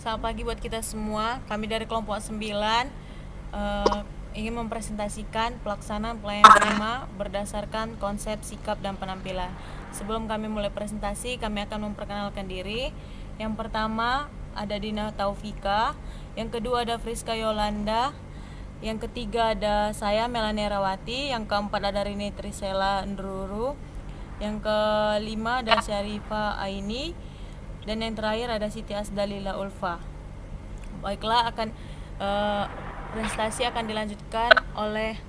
Selamat pagi buat kita semua. Kami dari kelompok 9 ingin mempresentasikan pelaksanaan pelayanan prima berdasarkan konsep sikap dan penampilan. Sebelum kami mulai presentasi, kami akan memperkenalkan diri. Yang pertama ada Dina Taufika, yang kedua ada Friska Yolanda, yang ketiga ada saya Melania Rawati, yang keempat ada Rini Trisela Ndruru, yang kelima ada Syarifa Aini, dan yang terakhir ada Siti Asdalila Ulfa. Baiklah, presentasi akan dilanjutkan oleh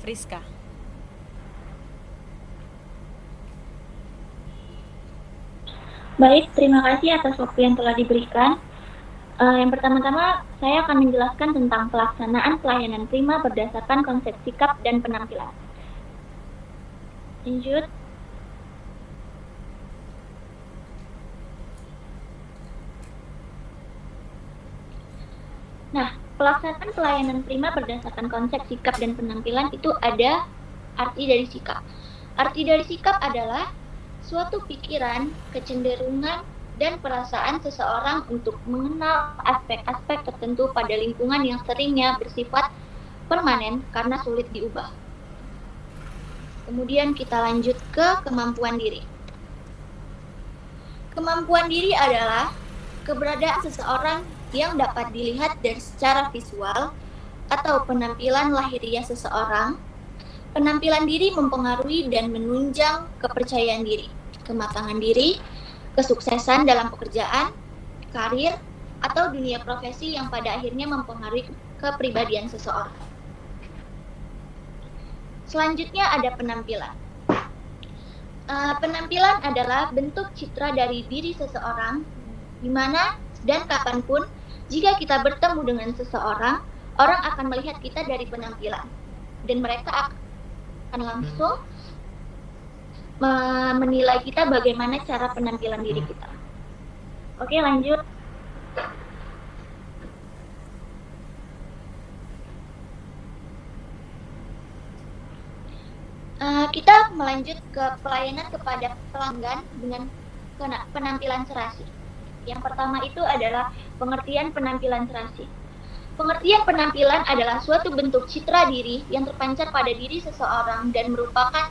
Friska. Baik, terima kasih atas waktu yang telah diberikan. Yang pertama-tama, saya akan menjelaskan tentang pelaksanaan pelayanan prima berdasarkan konsep sikap dan penampilan. Lanjut. Nah, pelaksanaan pelayanan prima berdasarkan konsep sikap dan penampilan itu ada arti dari sikap. Arti dari sikap adalah suatu pikiran, kecenderungan, dan perasaan seseorang untuk mengenal aspek-aspek tertentu pada lingkungan yang seringnya bersifat permanen karena sulit diubah. Kemudian kita lanjut ke kemampuan diri. Kemampuan diri adalah keberadaan seseorang yang dapat dilihat dari secara visual atau penampilan lahiriah seseorang. Penampilan diri mempengaruhi dan menunjang kepercayaan diri, kematangan diri, kesuksesan dalam pekerjaan, karir, atau dunia profesi yang pada akhirnya mempengaruhi kepribadian seseorang. Selanjutnya ada penampilan. Penampilan adalah bentuk citra dari diri seseorang, di mana dan kapanpun jika kita bertemu dengan seseorang, orang akan melihat kita dari penampilan, dan mereka akan langsung menilai kita bagaimana cara penampilan diri kita. Oke, lanjut. Kita melanjut ke pelayanan kepada pelanggan dengan penampilan serasi. Yang pertama itu adalah pengertian penampilan serasi. Pengertian penampilan adalah suatu bentuk citra diri yang terpancar pada diri seseorang dan merupakan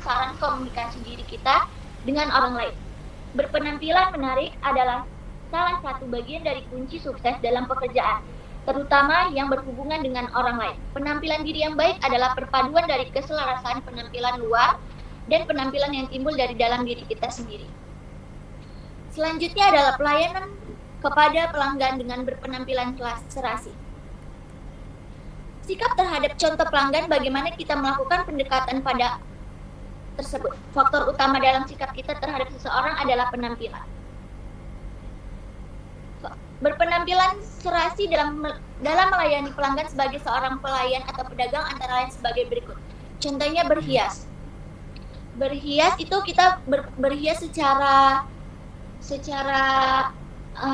saran komunikasi diri kita dengan orang lain. Berpenampilan menarik adalah salah satu bagian dari kunci sukses dalam pekerjaan, terutama yang berhubungan dengan orang lain. Penampilan diri yang baik adalah perpaduan dari keselarasan penampilan luar dan penampilan yang timbul dari dalam diri kita sendiri. Selanjutnya adalah pelayanan kepada pelanggan dengan berpenampilan serasi. Sikap terhadap contoh pelanggan, bagaimana kita melakukan pendekatan pada tersebut. Faktor utama dalam sikap kita terhadap seseorang adalah penampilan. Berpenampilan serasi dalam melayani pelanggan sebagai seorang pelayan atau pedagang antara lain sebagai berikut. Contohnya berhias. Berhias itu kita berhias secara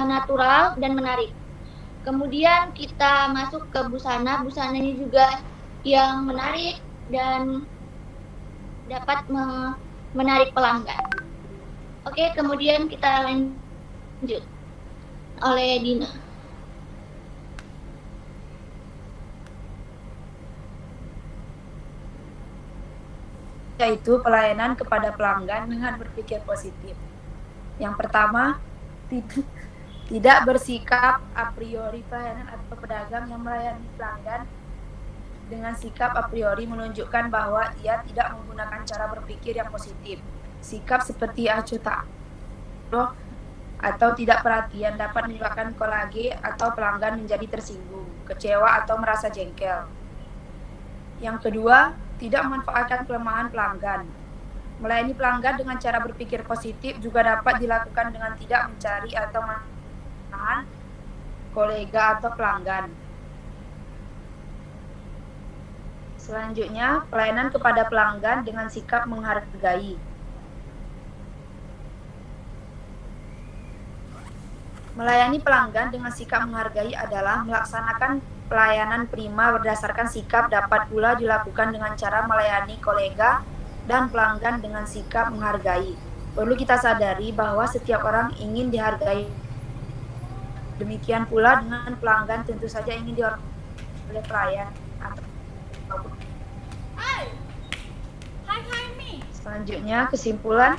natural dan menarik. Kemudian kita masuk ke busana. Busananya juga yang menarik dan dapat menarik pelanggan. Oke, kemudian kita lanjut oleh Dina. Yaitu pelayanan kepada pelanggan dengan berpikir positif. Yang pertama, tidak bersikap a priori. Pelayanan atau pedagang yang melayani pelanggan dengan sikap a priori menunjukkan bahwa ia tidak menggunakan cara berpikir yang positif. Sikap seperti acuh tak atau tidak perhatian dapat menyebabkan kolage atau pelanggan menjadi tersinggung, kecewa atau merasa jengkel. Yang kedua, tidak memanfaatkan kelemahan pelanggan. Melayani pelanggan dengan cara berpikir positif juga dapat dilakukan dengan tidak mencari atau menahan kolega atau pelanggan. Selanjutnya, pelayanan kepada pelanggan dengan sikap menghargai. Melayani pelanggan dengan sikap menghargai adalah melaksanakan pelayanan prima berdasarkan sikap, dapat pula dilakukan dengan cara melayani kolega dan pelanggan dengan sikap menghargai. Perlu kita sadari bahwa setiap orang ingin dihargai. Demikian pula dengan pelanggan tentu saja ingin dihormati oleh pelayan. Selanjutnya, kesimpulan.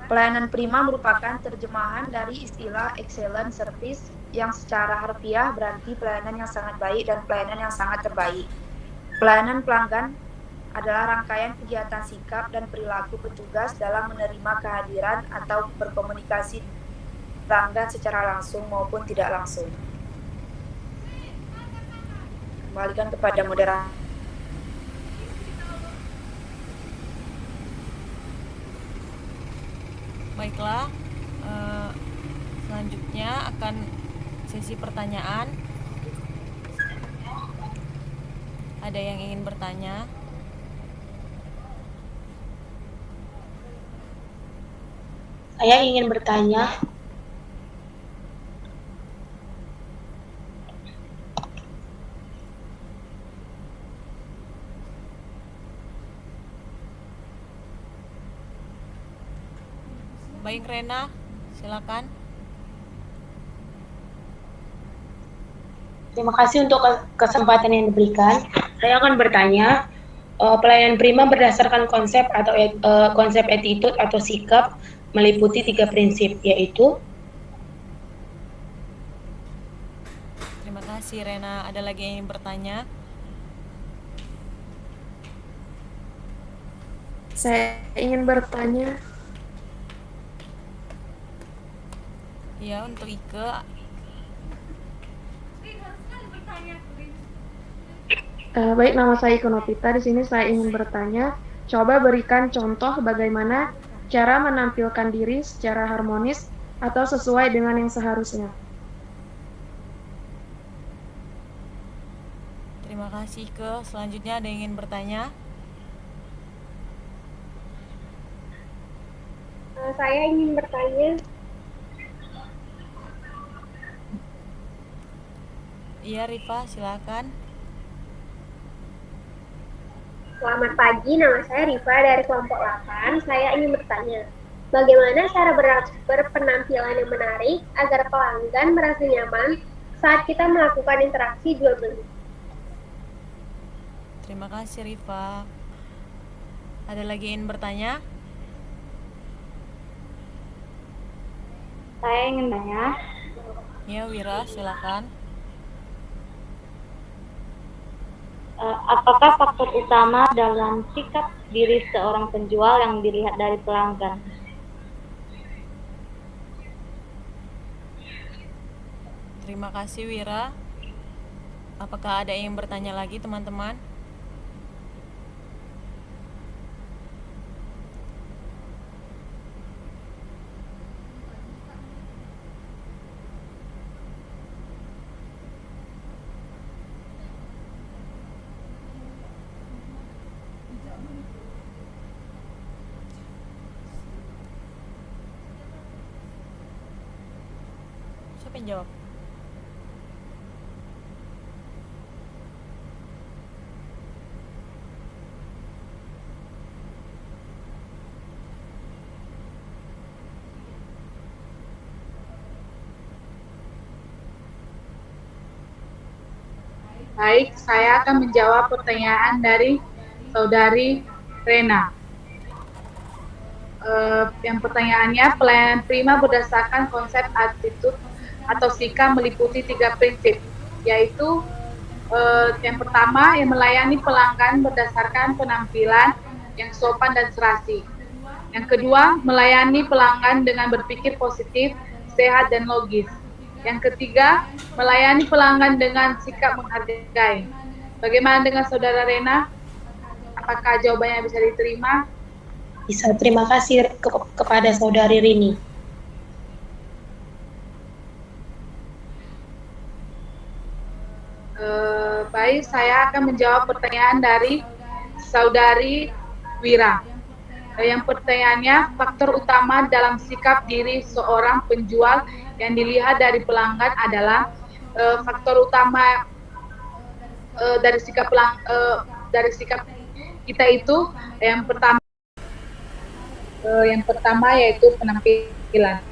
Pelayanan prima merupakan terjemahan dari istilah excellent service yang secara harfiah berarti pelayanan yang sangat baik dan pelayanan yang sangat terbaik. Pelayanan pelanggan adalah rangkaian kegiatan sikap dan perilaku petugas dalam menerima kehadiran atau berkomunikasi pelanggan secara langsung maupun tidak langsung. Kembalikan kepada moderator. Baiklah, selanjutnya akan sesi pertanyaan. Ada yang ingin bertanya? Saya ingin bertanya. Baik Rena, silakan. Terima kasih untuk kesempatan yang diberikan. Saya akan bertanya, pelayanan prima berdasarkan konsep atau konsep attitude atau sikap meliputi 3 prinsip, yaitu. Terima kasih Rena. Ada lagi yang ingin bertanya? Saya ingin bertanya. Ya, untuk Ike. Baik, nama saya Iko Novita. Di sini saya ingin bertanya, coba berikan contoh bagaimana cara menampilkan diri secara harmonis atau sesuai dengan yang seharusnya. Terima kasih Ike. Selanjutnya ada yang ingin bertanya? Saya ingin bertanya. Iya Rifa, silakan. Selamat pagi, nama saya Rifa dari kelompok 8. Saya ingin bertanya, bagaimana cara berpenampilan yang menarik agar pelanggan merasa nyaman saat kita melakukan interaksi jual beli? Terima kasih Rifa. Ada lagi yang ingin bertanya? Saya ingin tanya. Ya Wira, silakan. Apakah faktor utama dalam sikap diri seorang penjual yang dilihat dari pelanggan? Terima kasih Wira. Apakah ada yang bertanya lagi teman-teman? Siapa yang jawab? Baik, saya akan menjawab pertanyaan dari Saudari Rena. Yang pertanyaannya, pelayanan prima berdasarkan konsep attitude atau sikap meliputi 3 prinsip, yaitu yang pertama, yang melayani pelanggan berdasarkan penampilan yang sopan dan serasi. Yang kedua, melayani pelanggan dengan berpikir positif, sehat, dan logis. Yang ketiga, melayani pelanggan dengan sikap menghargai. Bagaimana dengan Saudara Rena? Apakah jawabannya bisa diterima? Bisa, terima kasih kepada Saudari Rini. Baik, saya akan menjawab pertanyaan dari Saudari Wira. Yang pertanyaannya, faktor utama dalam sikap diri seorang penjual yang dilihat dari pelanggan adalah faktor utama dari sikap kita itu yang pertama Yang pertama yaitu penampilan.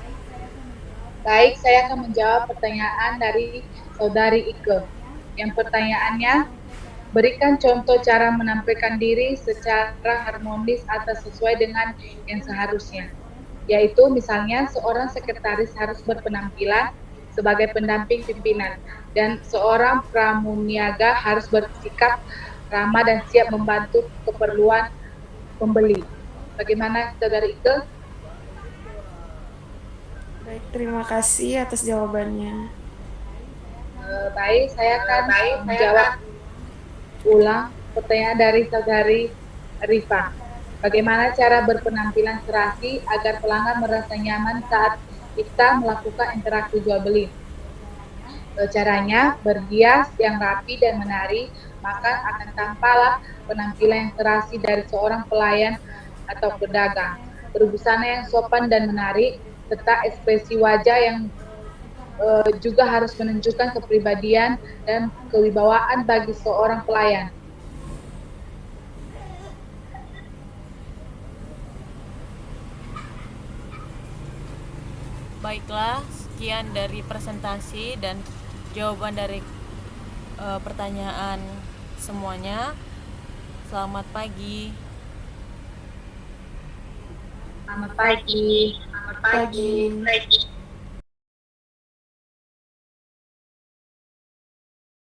Baik, saya akan menjawab pertanyaan dari Saudari Ike. Yang pertanyaannya, berikan contoh cara menampilkan diri secara harmonis atau sesuai dengan yang seharusnya. Yaitu misalnya seorang sekretaris harus berpenampilan sebagai pendamping pimpinan dan seorang pramuniaga harus bersikap ramah dan siap membantu keperluan pembeli. Bagaimana Saudari Ike? Baik, terima kasih atas jawabannya. Baik, saya akan menjawab ulang pertanyaan dari Saudari Rifa. Bagaimana cara berpenampilan serasi agar pelanggan merasa nyaman saat kita melakukan interaksi jual beli? Caranya berhias yang rapi dan menarik, maka akan tampaklah penampilan yang serasi dari seorang pelayan atau pedagang. Berbusana yang sopan dan menarik, serta ekspresi wajah yang juga harus menunjukkan kepribadian dan kewibawaan bagi seorang pelayan. Baiklah, sekian dari presentasi dan jawaban dari pertanyaan semuanya. Selamat pagi. Selamat pagi. Pagi.